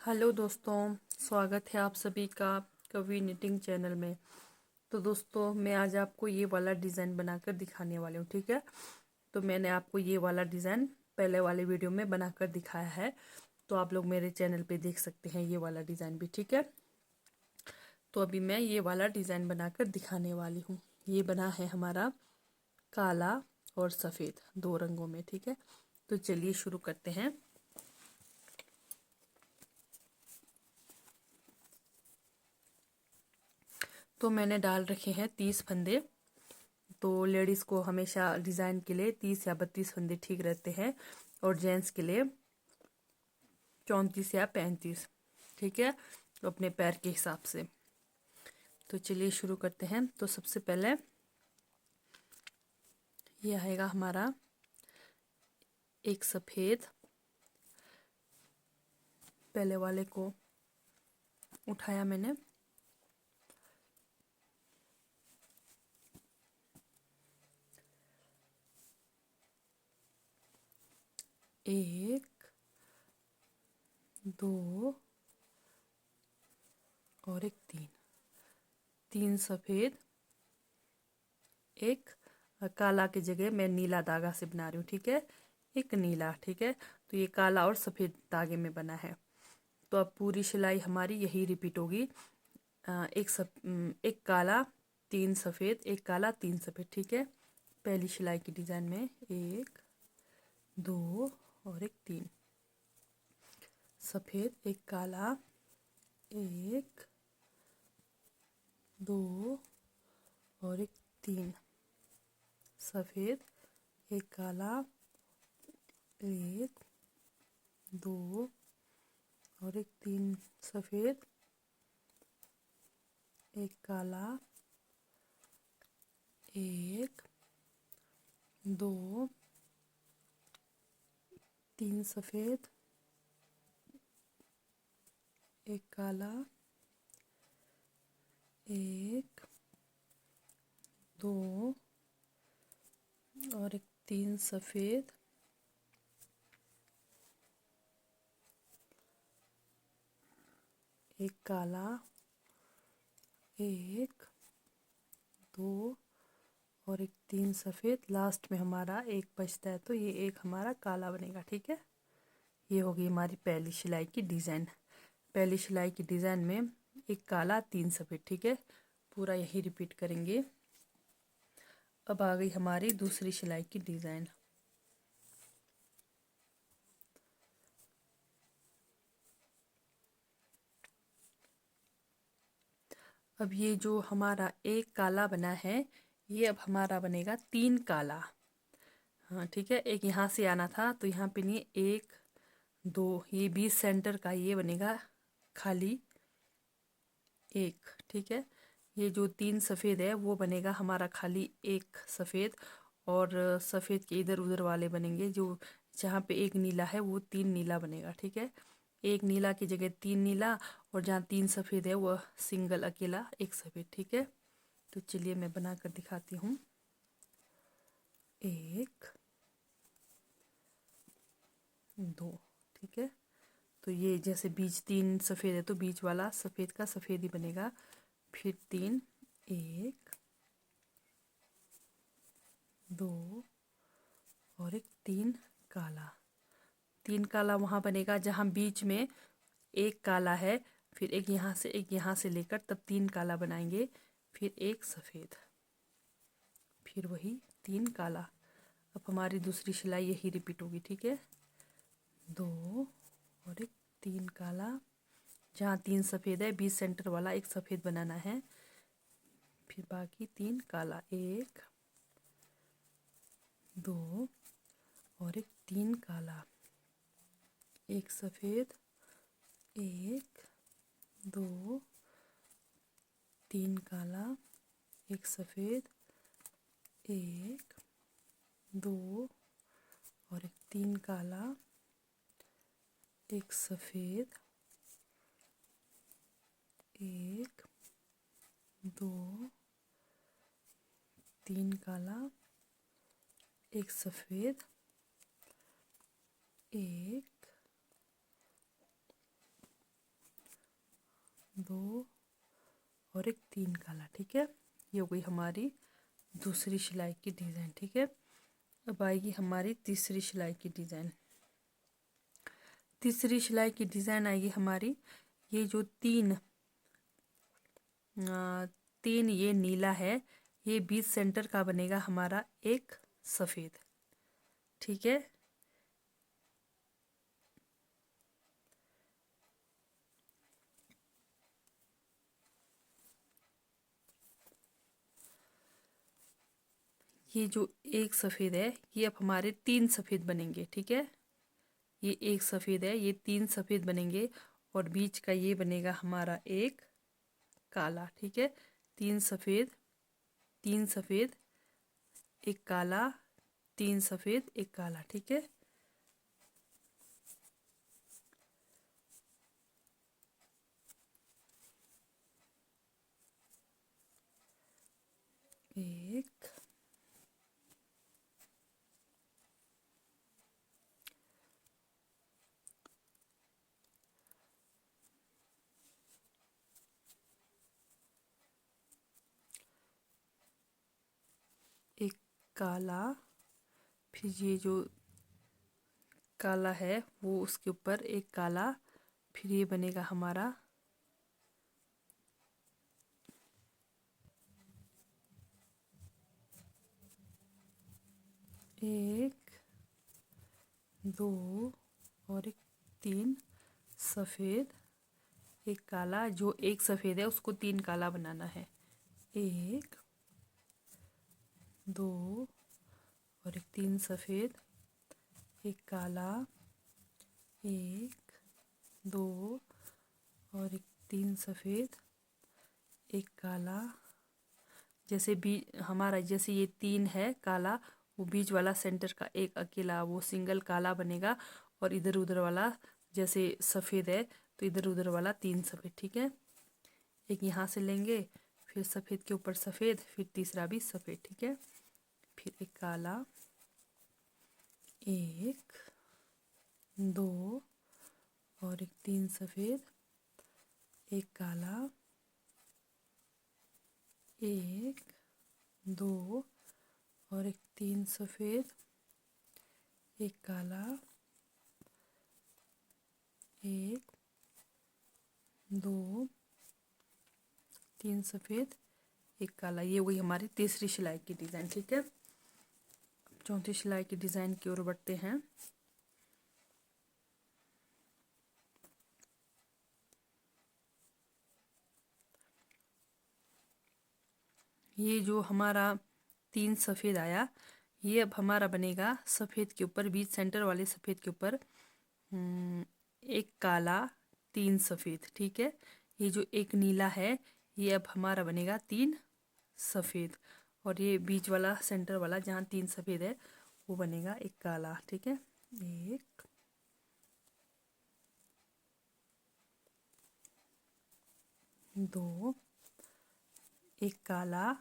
Hello दोस्तों, स्वागत है आप सभी का कवि निटिंग चैनल में। तो दोस्तों, मैं आज आपको ये वाला डिज़ाइन बनाकर दिखाने वाली हूँ। ठीक है, तो मैंने आपको ये वाला डिज़ाइन पहले वाले वीडियो में बनाकर दिखाया है, तो आप लोग मेरे चैनल पे देख सकते हैं ये वाला डिज़ाइन भी। ठीक है, तो अभी मैं ये वाला डिज़ाइन बनाकर दिखाने वाली हूँ। ये बना है हमारा काला और सफ़ेद दो रंगों में। ठीक है, तो चलिए शुरू करते हैं। तो मैंने डाल रखे हैं 30 फंदे। तो लेडीज़ को हमेशा डिज़ाइन के लिए 30 या 32 फंदे ठीक रहते हैं, और जेंट्स के लिए 34 या 35। ठीक है, तो अपने पैर के हिसाब से। तो चलिए शुरू करते हैं। तो सबसे पहले ये आएगा हमारा एक सफ़ेद। पहले वाले को उठाया मैंने, एक, दो और एक, तीन। तीन सफ़ेद, एक काला की जगह मैं नीला धागा से बना रही हूँ। ठीक है, एक नीला। ठीक है, तो ये काला और सफ़ेद धागे में बना है। तो अब पूरी सिलाई हमारी यही रिपीट होगी। एक काला, तीन सफ़ेद, एक काला, तीन सफ़ेद। ठीक है, पहली सिलाई की डिज़ाइन में एक, दो और एक, तीन। सफ़ेद, एक काला, एक, दो और एक, तीन। सफ़ेद, एक काला, एक, दो और एक, तीन। सफ़ेद, एक काला, एक, दो, तीन। सफ़ेद, एक काला, एक, दो और एक, तीन। सफ़ेद, एक काला, एक, दो और एक, तीन। सफ़ेद। लास्ट में हमारा एक बचता है, तो ये एक हमारा काला बनेगा। ठीक है, ये होगी हमारी पहली सिलाई की डिज़ाइन। पहली सिलाई की डिज़ाइन में एक काला, तीन सफ़ेद। ठीक है, पूरा यही रिपीट करेंगे। अब आ गई हमारी दूसरी सिलाई की डिज़ाइन। अब ये जो हमारा एक काला बना है, ये अब हमारा बनेगा तीन काला। हाँ ठीक है, एक यहाँ से आना था, तो यहाँ पे नहीं, एक, दो, ये 20 सेंटर का ये बनेगा खाली एक। ठीक है, ये जो तीन सफ़ेद है वो बनेगा हमारा खाली एक सफ़ेद, और सफ़ेद के इधर उधर वाले बनेंगे, जो जहाँ पे एक नीला है वो तीन नीला बनेगा। ठीक है, एक नीला की जगह तीन नीला, और जहाँ तीन सफ़ेद है वह सिंगल अकेला एक सफ़ेद। ठीक है, तो चलिए मैं बना कर दिखाती हूँ। एक, दो। ठीक है, तो ये जैसे बीच तीन सफ़ेद है तो बीच वाला सफ़ेद का सफ़ेद ही बनेगा। फिर तीन, एक, दो और एक, तीन काला। तीन काला वहाँ बनेगा जहाँ बीच में एक काला है, फिर एक यहाँ से लेकर तब तीन काला बनाएंगे, फिर एक सफ़ेद, फिर वही तीन काला। अब हमारी दूसरी सिलाई यही रिपीट होगी। ठीक है, दो और एक, तीन काला, जहाँ तीन सफ़ेद है 20 सेंटर वाला एक सफ़ेद बनाना है, फिर बाकी तीन काला। एक, दो और एक, तीन काला, एक सफ़ेद, एक, दो, तीन काला, एक सफ़ेद, एक, दो और एक, तीन काला, एक सफ़ेद, एक, दो, तीन काला, एक सफ़ेद, एक, दो और एक तीन काला। ठीक है, ये हो गई हमारी दूसरी सिलाई की डिज़ाइन। ठीक है, अब आएगी हमारी तीसरी सिलाई की डिज़ाइन। तीसरी सिलाई की डिज़ाइन आएगी हमारी, ये जो तीन ये नीला है, ये बीच सेंटर का बनेगा हमारा एक सफ़ेद। ठीक है, ये जो एक सफ़ेद है, ये अब हमारे तीन सफ़ेद बनेंगे। ठीक है, ये एक सफ़ेद है, ये तीन सफ़ेद बनेंगे और बीच का ये बनेगा हमारा एक काला। ठीक है, तीन सफ़ेद, तीन सफ़ेद, एक काला, तीन सफ़ेद, एक काला। ठीक है, एक, एक काला, फिर ये जो काला है वो उसके ऊपर एक काला, फिर ये बनेगा हमारा एक, दो और एक तीन सफ़ेद, एक काला। जो एक सफ़ेद है उसको तीन काला बनाना है। एक, दो और एक तीन सफ़ेद, एक काला, एक, दो और एक तीन सफ़ेद, एक काला। जैसे हमारा जैसे ये तीन है काला, वो बीच वाला सेंटर का एक अकेला वो सिंगल काला बनेगा, और इधर उधर वाला जैसे सफ़ेद है तो इधर उधर वाला तीन सफ़ेद। ठीक है, एक यहाँ से लेंगे, फिर सफ़ेद के ऊपर सफ़ेद, फिर तीसरा भी सफ़ेद। ठीक है, फिर एक काला, एक, दो और एक तीन सफ़ेद, एक काला, एक, दो और एक तीन सफ़ेद, एक काला, एक, दो, तीन सफ़ेद, एक काला। ये वही हमारी तीसरी सिलाई की डिज़ाइन। ठीक है, चौथी सिलाई की डिज़ाइन की ओर बढ़ते हैं। ये जो हमारा तीन सफ़ेद आया, ये अब हमारा बनेगा सफ़ेद के ऊपर, बीच सेंटर वाले सफ़ेद के ऊपर एक काला, तीन सफ़ेद। ठीक है, ये जो एक नीला है, ये अब हमारा बनेगा तीन सफ़ेद, और ये बीच वाला सेंटर वाला जहाँ तीन सफ़ेद है वो बनेगा एक काला। ठीक है, एक, दो, एक काला,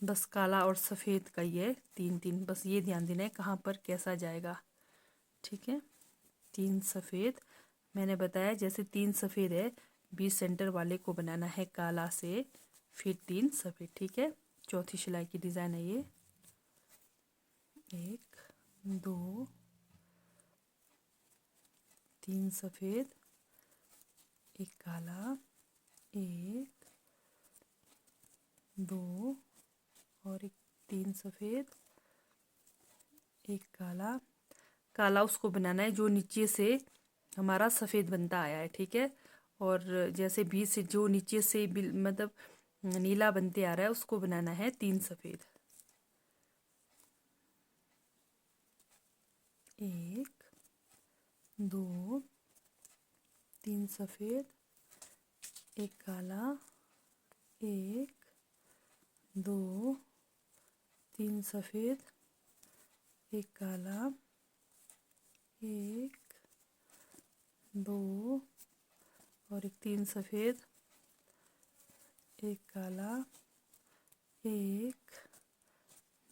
बस काला और सफ़ेद का ये तीन तीन, बस ये ध्यान देना है कहाँ पर कैसा जाएगा। ठीक है, तीन सफ़ेद, मैंने बताया जैसे तीन सफ़ेद है, बीच सेंटर वाले को बनाना है काला से, फिर तीन सफ़ेद। ठीक है, चौथी सिलाई की डिज़ाइन है ये। एक, दो, तीन सफ़ेद, एक काला, एक, दो और एक तीन सफ़ेद, एक काला। काला उसको बनाना है जो नीचे से हमारा सफ़ेद बनता आया है। ठीक है, और जैसे बीच से जो नीचे से मतलब नीला बनते आ रहा है उसको बनाना है तीन सफ़ेद। एक, दो, तीन सफ़ेद, एक काला, एक, दो, तीन सफ़ेद, एक काला, एक, दो और एक तीन सफ़ेद, एक काला, एक,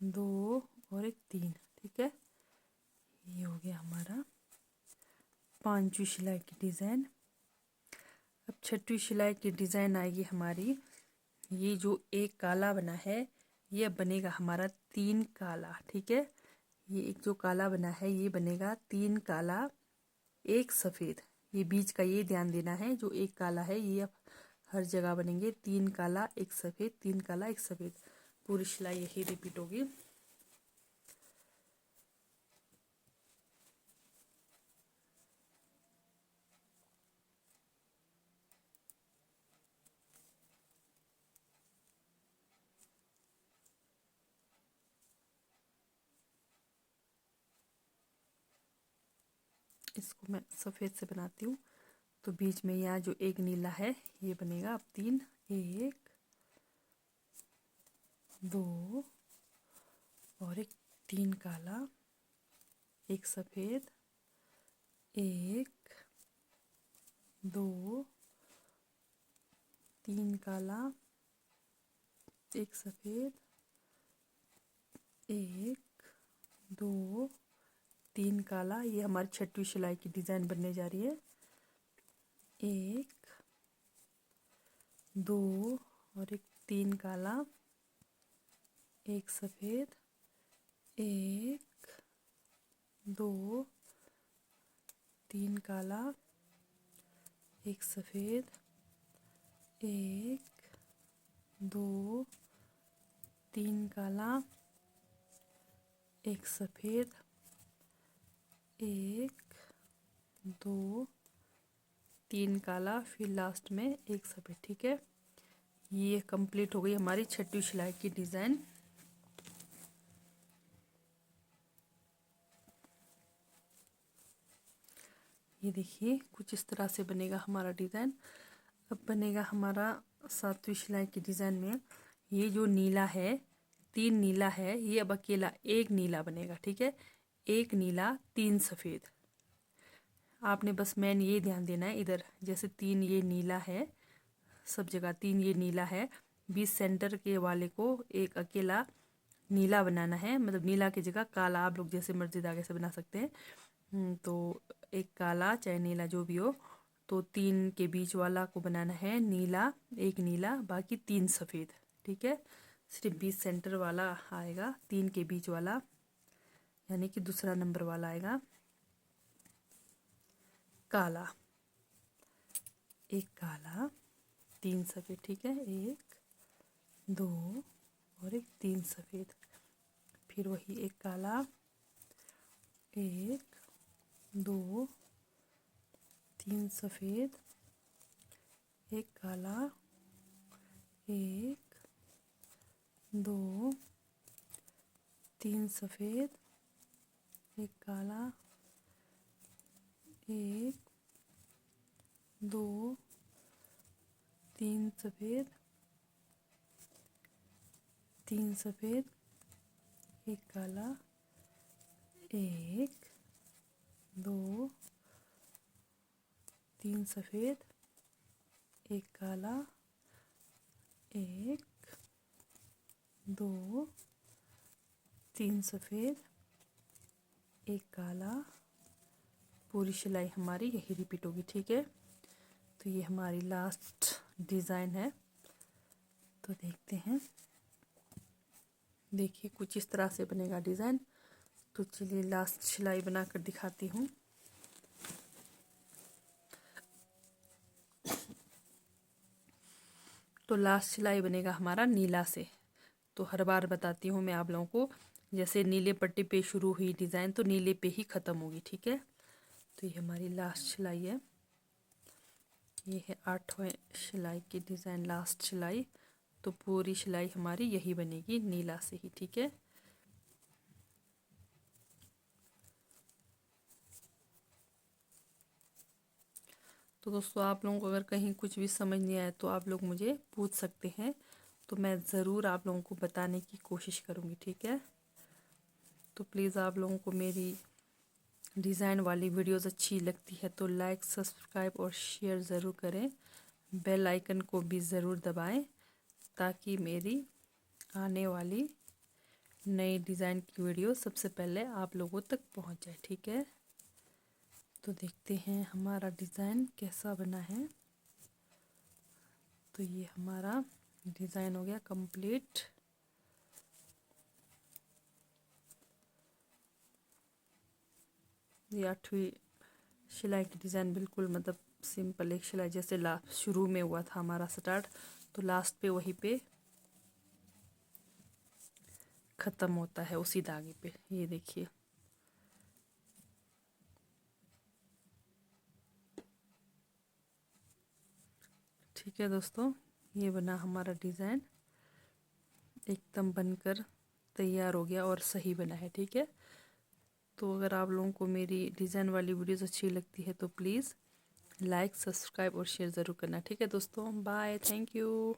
दो और एक तीन। ठीक है, ये हो गया हमारा पांचवी सिलाई की डिज़ाइन। अब छठवीं सिलाई की डिज़ाइन आएगी हमारी। ये जो एक काला बना है ये अब बनेगा हमारा 3 काला। ठीक है, ये एक जो काला बना है ये बनेगा 3 काला 1 सफ़ेद। ये बीच का ये ध्यान देना है, जो एक काला है ये अब हर जगह बनेंगे 3 काला 1 सफ़ेद, 3 काला 1 सफ़ेद। पूरी सिलाई यही रिपीट होगी। इसको मैं सफ़ेद से बनाती हूँ। तो बीच में यहाँ जो एक नीला है ये बनेगा अब 3, 1 2 और एक 3 काला 1 सफ़ेद, 1 2 3 काला 1 सफ़ेद, 1 2 3 काला। ये हमारी छठवीं सिलाई की डिज़ाइन बनने जा रही है। 1 2 और एक 3 काला 1 सफ़ेद, 1 2 3 काला 1 सफ़ेद, 1 2 3 काला 1 सफ़ेद, 1 2 3 काला, फिर लास्ट में 1 सफ़ेद। ठीक है, ये कंप्लीट हो गई हमारी छठवीं सिलाई की डिज़ाइन। ये देखिए कुछ इस तरह से बनेगा हमारा डिज़ाइन। अब बनेगा हमारा 7वीं सिलाई की डिज़ाइन में ये जो नीला है 3 नीला है, ये अब अकेला एक नीला बनेगा। ठीक है, 1 नीला 3 सफ़ेद। आपने बस मेन ये ध्यान देना है, इधर जैसे 3 ये नीला है, सब जगह 3 ये नीला है, बीच सेंटर के वाले को एक अकेला नीला बनाना है। मतलब नीला की जगह काला, आप लोग जैसे मर्जी धागे से बना सकते हैं। तो एक काला चाहे नीला जो भी हो, तो 3 के बीच वाला को बनाना है नीला, एक नीला, बाकी 3 सफ़ेद। ठीक है, सिर्फ बीच सेंटर वाला आएगा, 3 के बीच वाला यानी कि दूसरा नंबर वाला आएगा काला। एक काला 3 सफ़ेद। ठीक है, 1 2 और एक 3 सफ़ेद। फिर वही एक काला, 1 2 3 सफ़ेद, एक काला, 1 2 3 सफ़ेद, एक काला, 1 2 3 सफ़ेद, 3 सफ़ेद, एक काला, 1 2 3 सफ़ेद, एक काला, 1 2 3 सफ़ेद, एक काला। पूरी सिलाई हमारी यही रिपीट होगी। ठीक है, तो ये हमारी लास्ट डिज़ाइन है। तो देखते हैं, देखिए कुछ इस तरह से बनेगा डिज़ाइन। तो चलिए लास्ट सिलाई बनाकर दिखाती हूँ। तो लास्ट सिलाई बनेगा हमारा नीला से। तो हर बार बताती हूँ मैं आप लोगों को, जैसे नीले पट्टी पे शुरू हुई डिज़ाइन तो नीले पे ही ख़त्म होगी। ठीक है, तो ये हमारी लास्ट सिलाई है। ये है 8वें सिलाई की डिज़ाइन, लास्ट सिलाई। तो पूरी सिलाई हमारी यही बनेगी नीला से ही। ठीक है, तो दोस्तों आप लोगों को अगर कहीं कुछ भी समझ नहीं आए तो आप लोग मुझे पूछ सकते हैं, तो मैं ज़रूर आप लोगों को बताने की कोशिश करूँगी। ठीक है, तो प्लीज़ आप लोगों को मेरी डिज़ाइन वाली वीडियोस अच्छी लगती है तो लाइक सब्सक्राइब और शेयर ज़रूर करें। बेल आइकन को भी ज़रूर दबाएं ताकि मेरी आने वाली नई डिज़ाइन की वीडियो सबसे पहले आप लोगों तक पहुंच जाए। ठीक है, तो देखते हैं हमारा डिज़ाइन कैसा बना है। तो ये हमारा डिज़ाइन हो गया कंप्लीट। ये 8वीं सिलाई की डिज़ाइन बिल्कुल मतलब सिंपल एक सिलाई जैसे शुरू में हुआ था हमारा स्टार्ट, तो लास्ट पे वहीं पे ख़त्म होता है उसी धागे पे। ये देखिए, ठीक है दोस्तों, ये बना हमारा डिज़ाइन, एकदम बनकर तैयार हो गया और सही बना है। ठीक है, तो अगर आप लोगों को मेरी डिज़ाइन वाली वीडियोस अच्छी लगती है तो प्लीज़ लाइक, सब्सक्राइब और शेयर ज़रूर करना। ठीक है दोस्तों, बाय, थैंक यू।